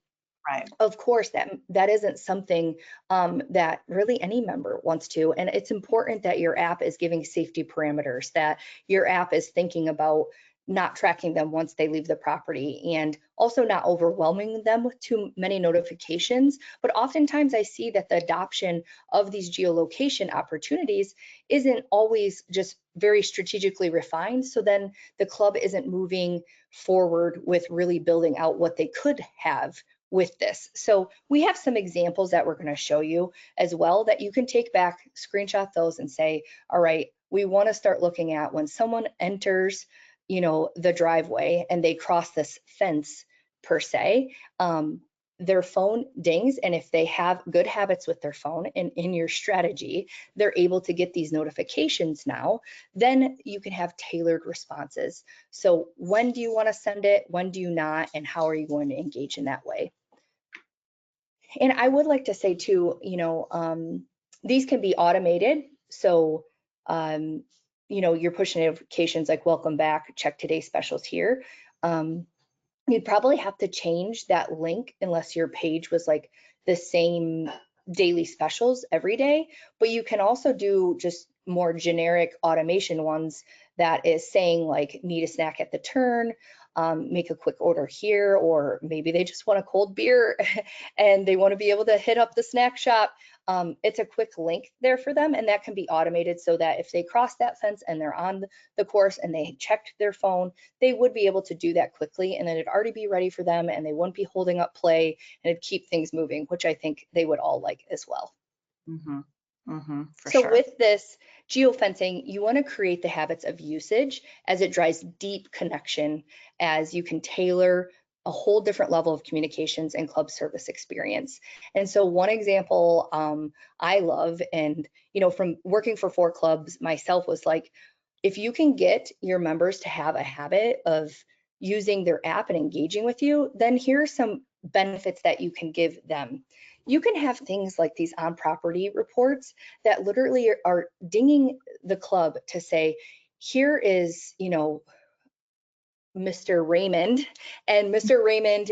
right.
Of course, that isn't something that really any member wants to. And it's important that your app is giving safety parameters, that your app is thinking about not tracking them once they leave the property, and also not overwhelming them with too many notifications. But oftentimes I see that the adoption of these geolocation opportunities isn't always just very strategically refined. So then the club isn't moving forward with really building out what they could have with this. So we have some examples that we're going to show you as well that you can take back, screenshot those and say, all right, we want to start looking at when someone enters, you know, the driveway and they cross this fence per se, their phone dings, and if they have good habits with their phone and in your strategy, they're able to get these notifications now, then you can have tailored responses. So when do you want to send it? When do you not? And how are you going to engage in that way? And I would like to say too, you know, these can be automated. So, you know, your push notifications like welcome back, check today's specials here. You'd probably have to change that link unless your page was like the same daily specials every day, but you can also do just more generic automation ones that is saying like need a snack at the turn, make a quick order here, or maybe they just want a cold beer and they want to be able to hit up the snack shop. It's a quick link there for them, and that can be automated so that if they cross that fence and they're on the course and they checked their phone, they would be able to do that quickly, and then it'd already be ready for them and they wouldn't be holding up play, and it'd keep things moving, which I think they would all like as well.
For
So
sure.
with this geofencing, you want to create the habits of usage as it drives deep connection, as you can tailor a whole different level of communications and club service experience. And so one example I love, and you know, from working for 4 clubs myself, was like, if you can get your members to have a habit of using their app and engaging with you, then here are some benefits that you can give them. You can have things like these on property reports that literally are dinging the club to say, here is, you know, Mr. Raymond, and Mr. Raymond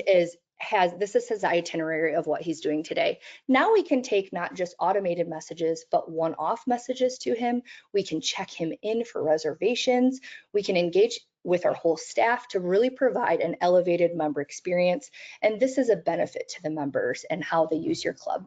this is his itinerary of what he's doing today. Now we can take not just automated messages, but one-off messages to him. We can check him in for reservations. We can engage with our whole staff to really provide an elevated member experience. And this is a benefit to the members and how they use your club.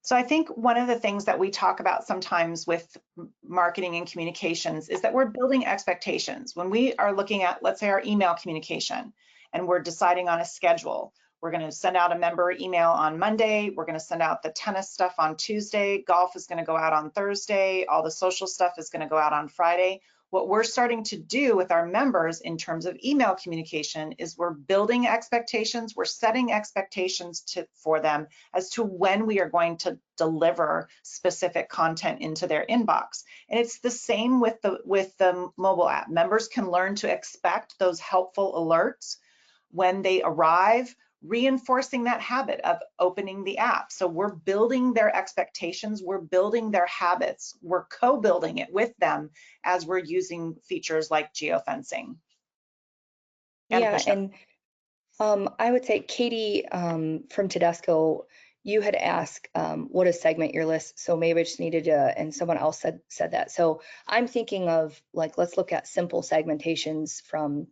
So I think one of the things that we talk about sometimes with marketing and communications is that we're building expectations. When we are looking at, let's say, our email communication, and we're deciding on a schedule, we're going to send out a member email on Monday, we're going to send out the tennis stuff on Tuesday, golf is going to go out on Thursday, all the social stuff is going to go out on Friday. What we're starting to do with our members in terms of email communication is we're building expectations, we're setting expectations for them as to when we are going to deliver specific content into their inbox. And it's the same with the mobile app. Members can learn to expect those helpful alerts when they arrive, reinforcing that habit of opening the app. So we're building their expectations, we're building their habits, we're co-building it with them as we're using features like geofencing.
And I would say, Katie from Tedesco, you had asked what is segment your list, so maybe I just needed to, and someone else said that. So I'm thinking of like, let's look at simple segmentations from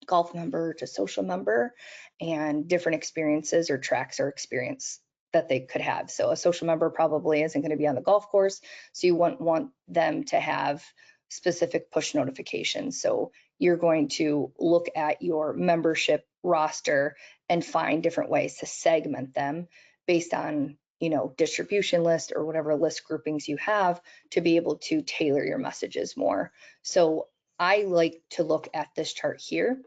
golf member to social member and different experiences or tracks or experience that they could have. So a social member probably isn't going to be on the golf course, so you want them to have specific push notifications. So you're going to look at your membership roster and find different ways to segment them based on, you know, distribution list or whatever list groupings you have to be able to tailor your messages more. So I like to look at this chart here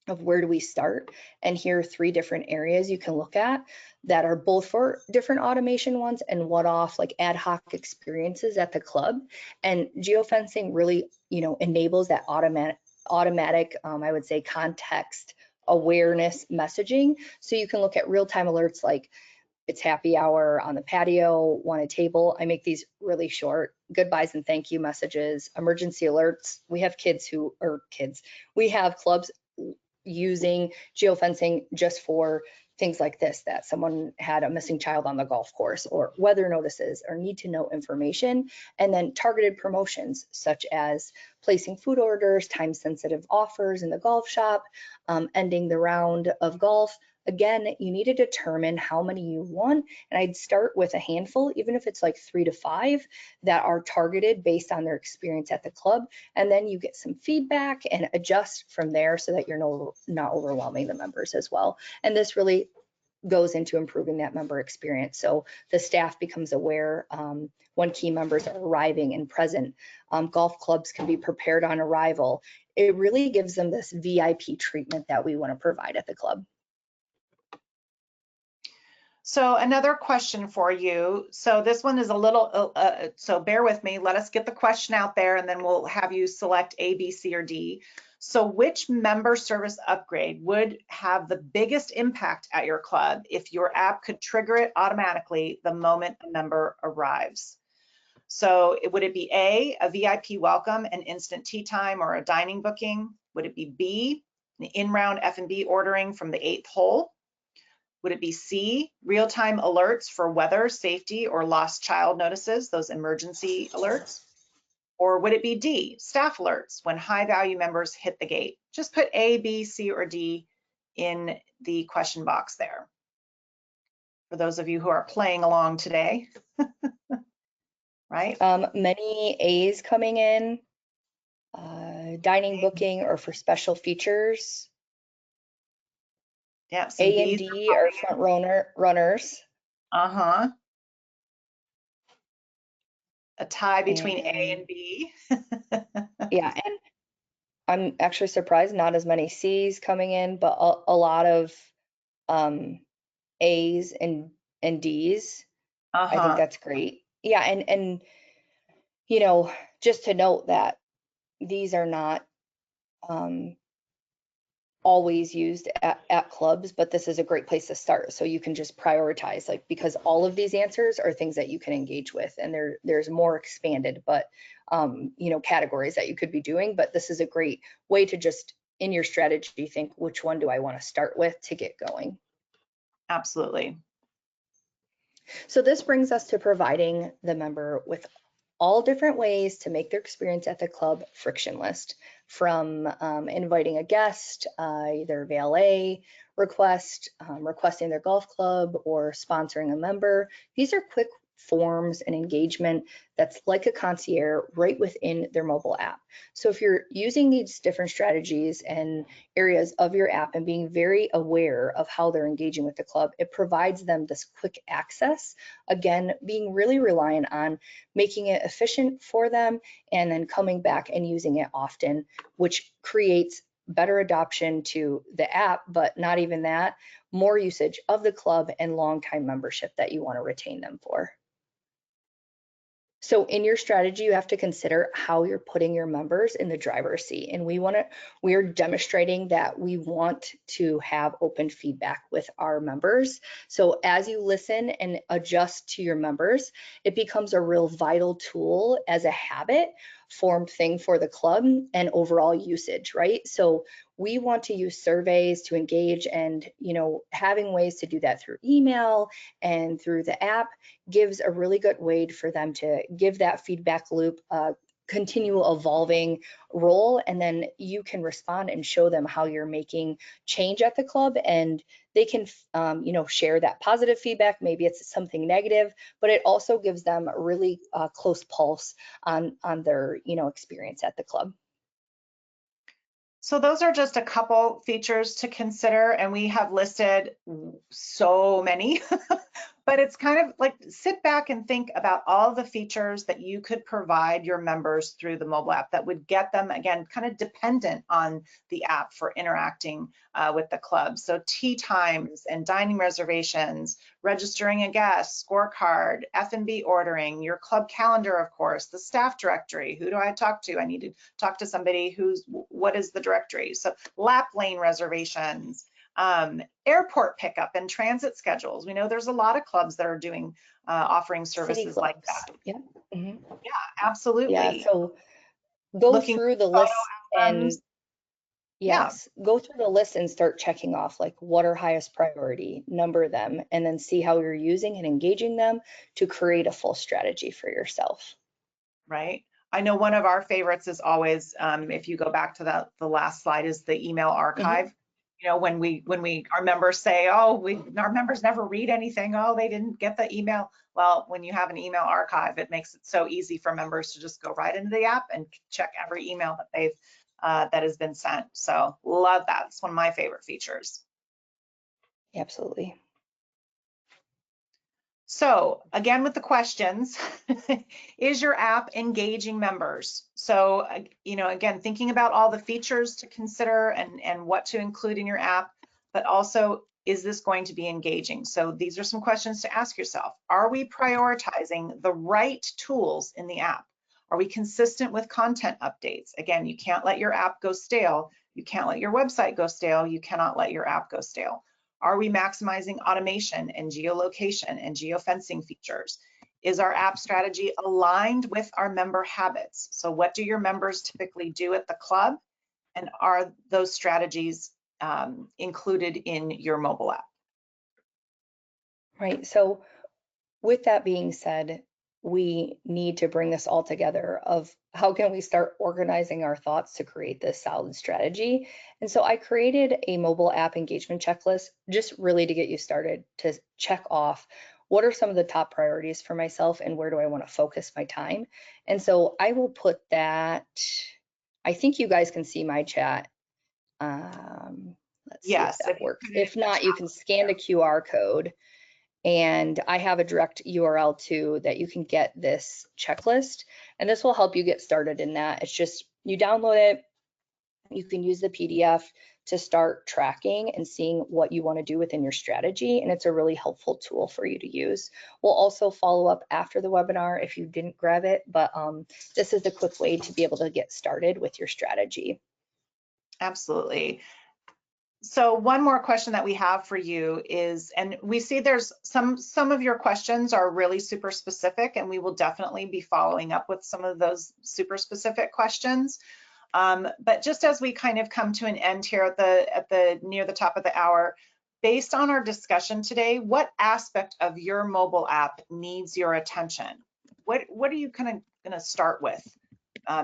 of where do we start, and here are 3 different areas you can look at that are both for different automation ones and one-off like ad hoc experiences at the club. And geofencing really, you know, enables that automatic I would say context awareness messaging, so you can look at real-time alerts like it's happy hour on the patio, want a table. I make these really short, goodbyes and thank you messages, emergency alerts. We have we have clubs using geofencing just for things like this, that someone had a missing child on the golf course, or weather notices or need to know information, and then targeted promotions such as placing food orders, time-sensitive offers in the golf shop, ending the round of golf. Again, you need to determine how many you want, and I'd start with a handful, even if it's like 3 to 5 that are targeted based on their experience at the club, and then you get some feedback and adjust from there so that you're not overwhelming the members as well. And this really goes into improving that member experience. So the staff becomes aware when key members are arriving and present. Golf clubs can be prepared on arrival. It really gives them this VIP treatment that we want to provide at the club.
So another question for you. So this one is a little, so bear with me. Let us get the question out there and then we'll have you select A, B, C, or D. So which member service upgrade would have the biggest impact at your club if your app could trigger it automatically the moment a member arrives? So would it be A, a VIP welcome and instant tea time or a dining booking? Would it be B, an in-round F&B ordering from the 8th hole? Would it be C, real-time alerts for weather, safety, or lost child notices, those emergency alerts? Or would it be D, staff alerts when high-value members hit the gate? Just put A, B, C, or D in the question box there. For those of you who are playing along today, right?
Many A's coming in, dining booking or for special features.
Yeah,
A and D are front runners.
A tie between A and B.
Yeah, and I'm actually surprised not as many C's coming in, but a lot of A's and D's. I think that's great. Yeah, and you know, just to note that these are not always used at clubs, but this is a great place to start. So you can just prioritize, like, because all of these answers are things that you can engage with, and there's more expanded, but you know, categories that you could be doing. But this is a great way to just, in your strategy, think which one do I want to start with to get going.
Absolutely.
So this brings us to providing the member with all different ways to make their experience at the club frictionless, from inviting a guest, either valet request, requesting their golf club, or sponsoring a member. These are quick forms and engagement that's like a concierge right within their mobile app. So if you're using these different strategies and areas of your app and being very aware of how they're engaging with the club, it provides them this quick access. Again, being really reliant on making it efficient for them and then coming back and using it often, which creates better adoption to the app, but not even that, more usage of the club and long-time membership that you want to retain them for. So in your strategy, you have to consider how you're putting your members in the driver's seat. And we're demonstrating that we want to have open feedback with our members. So as you listen and adjust to your members, it becomes a real vital tool as a habit formed thing for the club and overall usage, right? So we want to use surveys to engage, and you know, having ways to do that through email and through the app gives a really good way for them to give that feedback loop a continual evolving role, and then you can respond and show them how you're making change at the club, and they can you know, share that positive feedback. Maybe it's something negative, but it also gives them a really close pulse on their, you know, experience at the club.
So those are just a couple features to consider, and we have listed so many, but it's kind of like, sit back and think about all the features that you could provide your members through the mobile app that would get them, again, kind of dependent on the app for interacting with the club. So tea times and dining reservations, registering a guest, scorecard, F&B ordering, your club calendar, of course, the staff directory. Who do I talk to? I need to talk to somebody what is the directory? So lap lane reservations, airport pickup and transit schedules. We know there's a lot of clubs that are doing offering services like that.
Yeah. Mm-hmm.
Yeah, absolutely.
Yeah. So go through the list and yes, go through the list and start checking off, like, what are highest priority, number them, and then see how you're using and engaging them to create a full strategy for yourself.
Right. I know one of our favorites is always, if you go back to the last slide, is the email archive. You know, when our members say, oh, our members never read anything, oh, they didn't get the email. Well, when you have an email archive, it makes it so easy for members to just go right into the app and check every email that they've that has been sent. So love that. It's one of my favorite features.
Absolutely.
So again, with the questions, is your app engaging members? So, you know, again, thinking about all the features to consider and what to include in your app, but also, is this going to be engaging? So these are some questions to ask yourself. Are we prioritizing the right tools in the app? Are we consistent with content updates? Again, you can't let your app go stale. You can't let your website go stale. You cannot let your app go stale. Are we maximizing automation and geolocation and geofencing features? Is our app strategy aligned with our member habits? So what do your members typically do at the club? And are those strategies included in your mobile app?
Right. So with that being said, we need to bring this all together of how can we start organizing our thoughts to create this solid strategy. And so I created a mobile app engagement checklist just really to get you started to check off what are some of the top priorities for myself and where do I want to focus my time. And so I will put that, I think you guys can see my chat. Let's see if that works. If not, you can scan the QR code. And I have a direct URL too that you can get this checklist, and this will help you get started in that. It's just you download it, you can use the PDF to start tracking and seeing what you want to do within your strategy, and it's a really helpful tool for you to use. We'll also follow up after the webinar if you didn't grab it, but this is a quick way to be able to get started with your strategy.
Absolutely. So one more question that we have for you is, and we see there's some of your questions are really super specific, and we will definitely be following up with some of those super specific questions. But just as we kind of come to an end here at the near the top of the hour, based on our discussion today, what aspect of your mobile app needs your attention? What are you kind of going to start with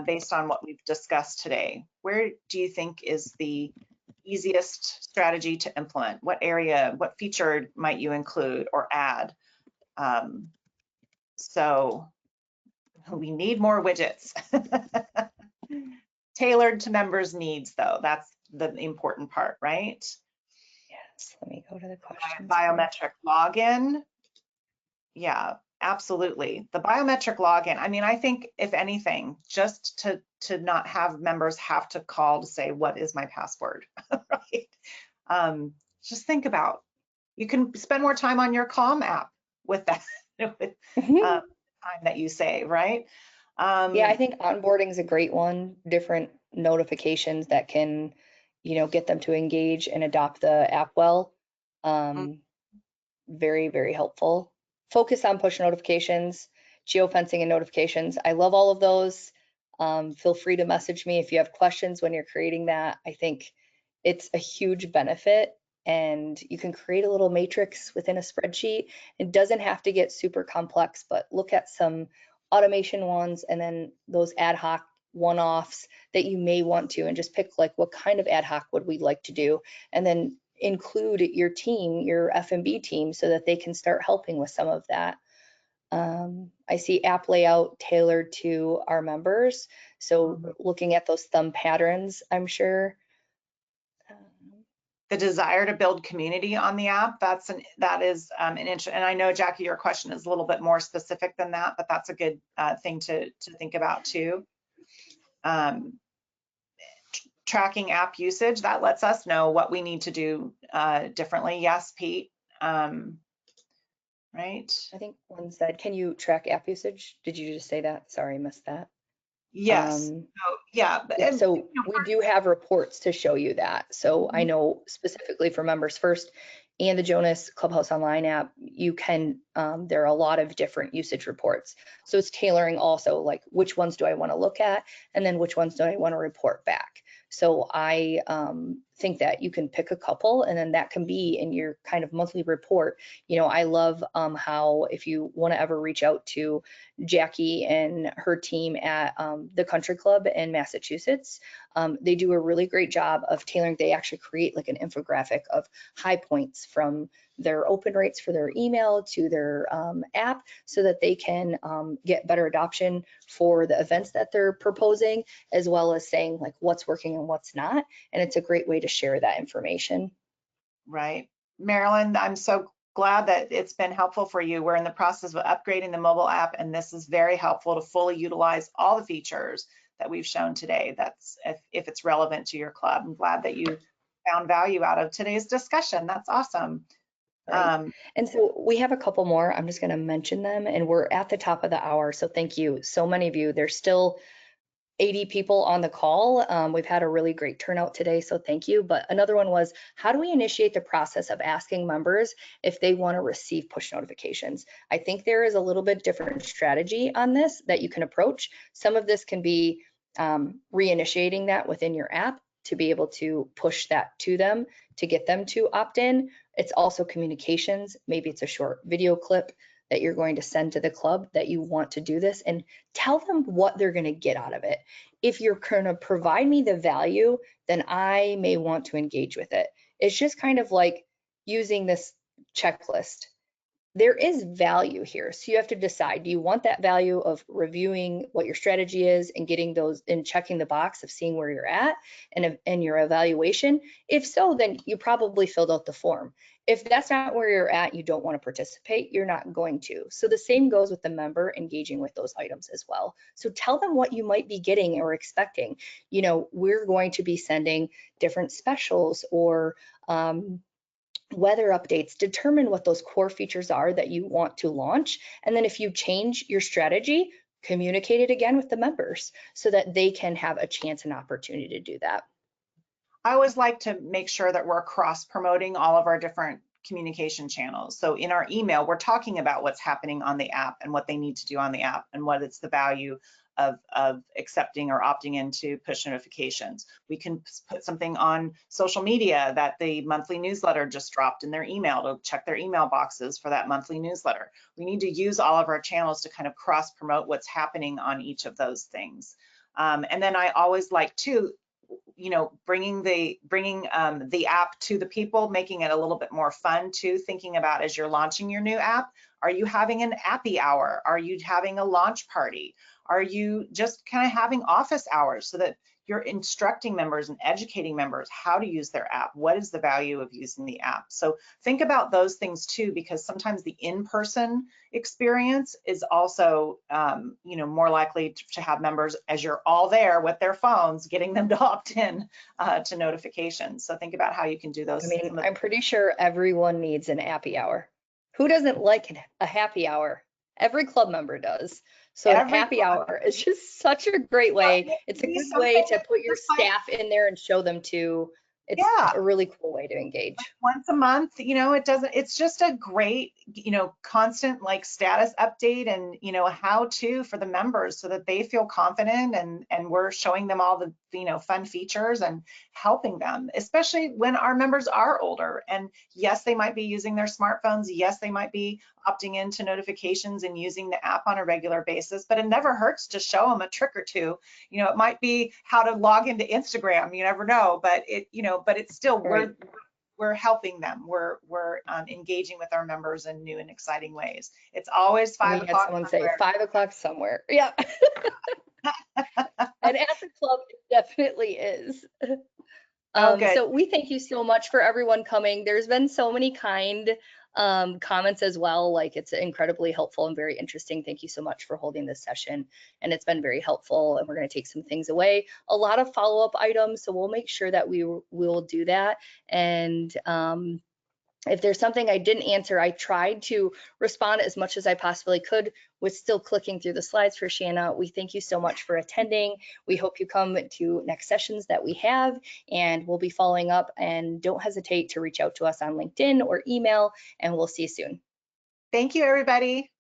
based on what we've discussed today? Where do you think is the easiest strategy to implement? What area, what feature might you include or add? So we need more widgets. Tailored to members' needs, though. That's the important part, right?
Yes, let me go to the questions.
Biometric login. Yeah, absolutely. The biometric login. I mean, I think if anything, just to not have members have to call to say, what is my password, right? Just think about, you can spend more time on your Calm app with that, with time that you save, right?
Yeah, I think onboarding is a great one. Different notifications that can, get them to engage and adopt the app well. Very, very helpful. Focus on push notifications, geofencing and notifications. I love all of those. Feel free to message me if you have questions when you're creating that. I think it's a huge benefit, and you can create a little matrix within a spreadsheet. It doesn't have to get super complex, but look at some automation ones and then those ad hoc one-offs that you may want to, and just pick like what kind of ad hoc would we like to do, and then include your team, your F&B team, so that they can start helping with some of that. I see app layout tailored to our members, so looking at those thumb patterns, I'm sure.
The desire to build community on the app, that is an interest. And I know, Jackie, your question is a little bit more specific than that, but that's a good thing to think about too. Tracking app usage, that lets us know what we need to do differently. Yes, Pete. Right?
I think one said, can you track app usage? Did you just say that? Sorry, I missed that.
Yes. Yeah.
So we do have reports to show you that. So I know specifically for MembersFirst and the Jonas Clubhouse Online app, you can, there are a lot of different usage reports. So it's tailoring also, like which ones do I want to look at, and then which ones do I want to report back. So I think that you can pick a couple, and then that can be in your kind of monthly report. I love how if you want to ever reach out to Jackie and her team at the country club in Massachusetts, they do a really great job of tailoring. They actually create like an infographic of high points from their open rates for their email to their app, so that they can get better adoption for the events that they're proposing, as well as saying like what's working and what's not. And it's a great way to share that information.
Right. Marilyn, I'm so glad that it's been helpful for you. We're in the process of upgrading the mobile app, and this is very helpful to fully utilize all the features that we've shown today. That's if it's relevant to your club. I'm glad that you found value out of today's discussion. That's awesome.
Right. And so we have a couple more. I'm just going to mention them, and we're at the top of the hour. So thank you so many of you. There's still 80 people on the call. We've had a really great turnout today, so thank you. But another one was, how do we initiate the process of asking members if they want to receive push notifications? I think there is a little bit different strategy on this that you can approach. Some of this can be reinitiating that within your app to be able to push that to them to get them to opt in. It's also communications. Maybe it's a short video clip that you're going to send to the club that you want to do this, and tell them what they're going to get out of it. If you're going to provide me the value, then I may want to engage with it. It's just kind of like using this checklist. There is value here. So you have to decide, do you want that value of reviewing what your strategy is and getting those and checking the box of seeing where you're at and your evaluation? If so, then you probably filled out the form. If that's not where you're at, you don't want to participate, you're not going to. So the same goes with the member engaging with those items as well. So tell them what you might be getting or expecting. We're going to be sending different specials or weather updates. Determine what those core features are that you want to launch. And then if you change your strategy, communicate it again with the members so that they can have a chance and opportunity to do that.
I always like to make sure that we're cross promoting all of our different communication channels. So in our email, we're talking about what's happening on the app and what they need to do on the app and what it's the value of accepting or opting into push notifications. We can put something on social media that the monthly newsletter just dropped in their email to check their email boxes for that monthly newsletter. We need to use all of our channels to kind of cross promote what's happening on each of those things. And then I always like to, bringing the app to the people, making it a little bit more fun too, thinking about as you're launching your new app, are you having an appy hour? Are you having a launch party? Are you just kind of having office hours so that you're instructing members and educating members how to use their app? What is the value of using the app? So think about those things too, because sometimes the in-person experience is also, more likely to have members as you're all there with their phones, getting them to opt in to notifications. So think about how you can do those.
I mean, I'm pretty sure everyone needs an appy hour. Who doesn't like a happy hour? Every club member does. So an happy hour is just such a great way. It's a good way to put your staff in there and show them to. It's a really cool way to engage.
Once a month, it's just a great, constant like status update and, how to for the members so that they feel confident and we're showing them all the, fun features and helping them, especially when our members are older. And yes, they might be using their smartphones. Yes, they might be opting into notifications and using the app on a regular basis, but it never hurts to show them a trick or two. It might be how to log into Instagram, you never know, but it's still,
right.
We're helping them. We're engaging with our members in new and exciting ways. It's always 5 o'clock.
Someone say 5 o'clock somewhere. Yeah. And at the club, it definitely is. So we thank you so much for everyone coming. There's been so many kind comments as well. Like, it's incredibly helpful and very interesting. Thank you so much for holding this session. And it's been very helpful. And we're going to take some things away. A lot of follow-up items. So we'll make sure that we will do that. And if there's something I didn't answer, I tried to respond as much as I possibly could with still clicking through the slides for Shanna. We thank you so much for attending. We hope you come to next sessions that we have, and we'll be following up. And don't hesitate to reach out to us on LinkedIn or email, and we'll see you soon.
Thank you, everybody.